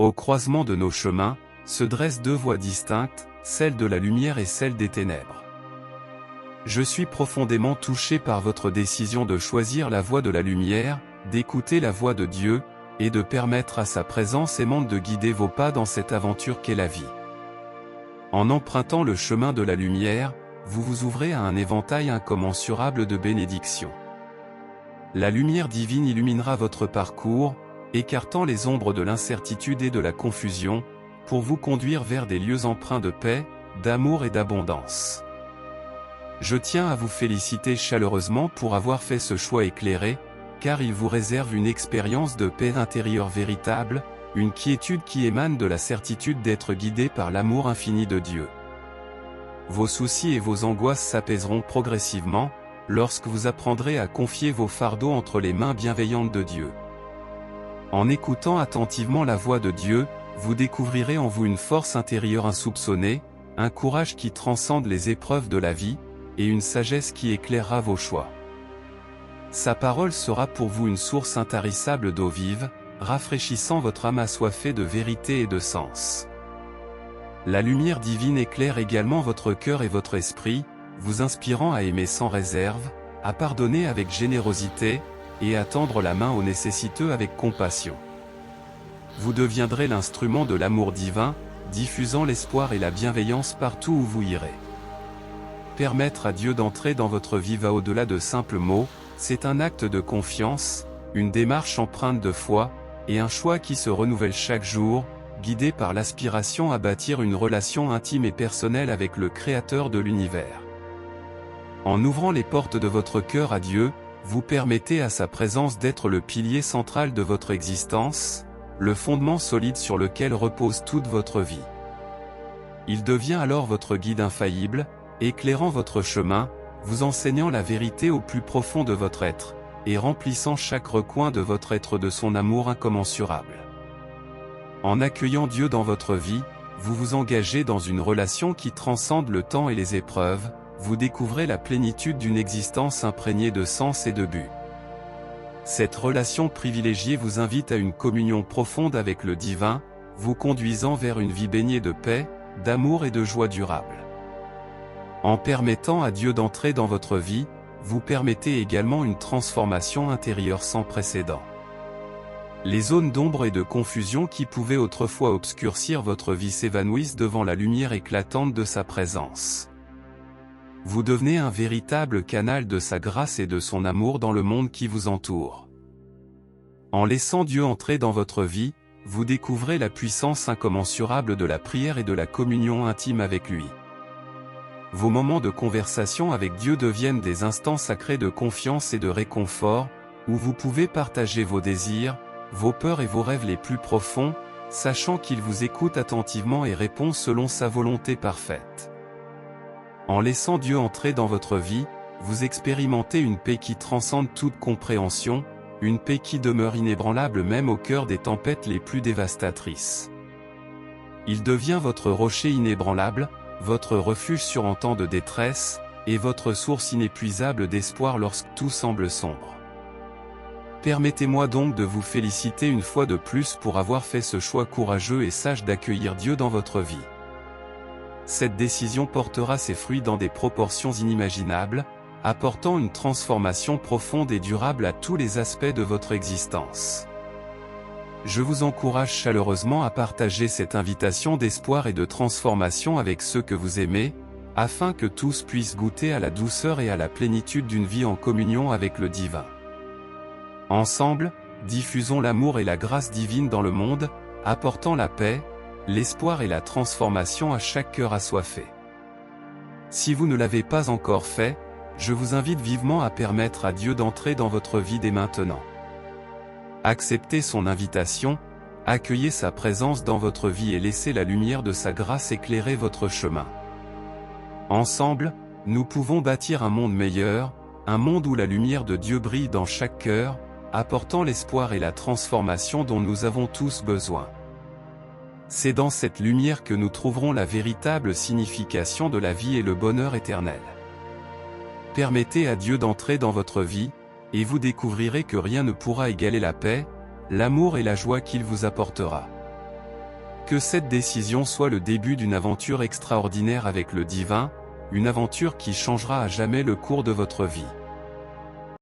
Au croisement de nos chemins, se dressent deux voies distinctes, celle de la lumière et celle des ténèbres. Je suis profondément touché par votre décision de choisir la voie de la lumière, d'écouter la voix de Dieu, et de permettre à sa présence aimante de guider vos pas dans cette aventure qu'est la vie. En empruntant le chemin de la lumière, vous vous ouvrez à un éventail incommensurable de bénédictions. La lumière divine illuminera votre parcours, écartant les ombres de l'incertitude et de la confusion, pour vous conduire vers des lieux empreints de paix, d'amour et d'abondance. Je tiens à vous féliciter chaleureusement pour avoir fait ce choix éclairé, car il vous réserve une expérience de paix intérieure véritable, une quiétude qui émane de la certitude d'être guidé par l'amour infini de Dieu. Vos soucis et vos angoisses s'apaiseront progressivement, lorsque vous apprendrez à confier vos fardeaux entre les mains bienveillantes de Dieu. En écoutant attentivement la voix de Dieu, vous découvrirez en vous une force intérieure insoupçonnée, un courage qui transcende les épreuves de la vie, et une sagesse qui éclairera vos choix. Sa parole sera pour vous une source intarissable d'eau vive, rafraîchissant votre âme assoiffée de vérité et de sens. La lumière divine éclaire également votre cœur et votre esprit, vous inspirant à aimer sans réserve, à pardonner avec générosité, et à tendre la main aux nécessiteux avec compassion. Vous deviendrez l'instrument de l'amour divin, diffusant l'espoir et la bienveillance partout où vous irez. Permettre à Dieu d'entrer dans votre vie va au-delà de simples mots, c'est un acte de confiance, une démarche empreinte de foi, et un choix qui se renouvelle chaque jour, guidé par l'aspiration à bâtir une relation intime et personnelle avec le Créateur de l'univers. En ouvrant les portes de votre cœur à Dieu, vous permettez à sa présence d'être le pilier central de votre existence, le fondement solide sur lequel repose toute votre vie. Il devient alors votre guide infaillible, éclairant votre chemin, vous enseignant la vérité au plus profond de votre être, et remplissant chaque recoin de votre être de son amour incommensurable. En accueillant Dieu dans votre vie, vous vous engagez dans une relation qui transcende le temps et les épreuves, vous découvrez la plénitude d'une existence imprégnée de sens et de but. Cette relation privilégiée vous invite à une communion profonde avec le divin, vous conduisant vers une vie baignée de paix, d'amour et de joie durable. En permettant à Dieu d'entrer dans votre vie, vous permettez également une transformation intérieure sans précédent. Les zones d'ombre et de confusion qui pouvaient autrefois obscurcir votre vie s'évanouissent devant la lumière éclatante de sa présence. Vous devenez un véritable canal de sa grâce et de son amour dans le monde qui vous entoure. En laissant Dieu entrer dans votre vie, vous découvrez la puissance incommensurable de la prière et de la communion intime avec lui. Vos moments de conversation avec Dieu deviennent des instants sacrés de confiance et de réconfort, où vous pouvez partager vos désirs, vos peurs et vos rêves les plus profonds, sachant qu'il vous écoute attentivement et répond selon sa volonté parfaite. En laissant Dieu entrer dans votre vie, vous expérimentez une paix qui transcende toute compréhension, une paix qui demeure inébranlable même au cœur des tempêtes les plus dévastatrices. Il devient votre rocher inébranlable, votre refuge sur en temps de détresse, et votre source inépuisable d'espoir lorsque tout semble sombre. Permettez-moi donc de vous féliciter une fois de plus pour avoir fait ce choix courageux et sage d'accueillir Dieu dans votre vie. Cette décision portera ses fruits dans des proportions inimaginables, apportant une transformation profonde et durable à tous les aspects de votre existence. Je vous encourage chaleureusement à partager cette invitation d'espoir et de transformation avec ceux que vous aimez, afin que tous puissent goûter à la douceur et à la plénitude d'une vie en communion avec le divin. Ensemble, diffusons l'amour et la grâce divine dans le monde, apportant la paix, l'espoir et la transformation à chaque cœur assoiffé. Si vous ne l'avez pas encore fait, je vous invite vivement à permettre à Dieu d'entrer dans votre vie dès maintenant. Acceptez son invitation, accueillez sa présence dans votre vie et laissez la lumière de sa grâce éclairer votre chemin. Ensemble, nous pouvons bâtir un monde meilleur, un monde où la lumière de Dieu brille dans chaque cœur, apportant l'espoir et la transformation dont nous avons tous besoin. C'est dans cette lumière que nous trouverons la véritable signification de la vie et le bonheur éternel. Permettez à Dieu d'entrer dans votre vie, et vous découvrirez que rien ne pourra égaler la paix, l'amour et la joie qu'il vous apportera. Que cette décision soit le début d'une aventure extraordinaire avec le divin, une aventure qui changera à jamais le cours de votre vie.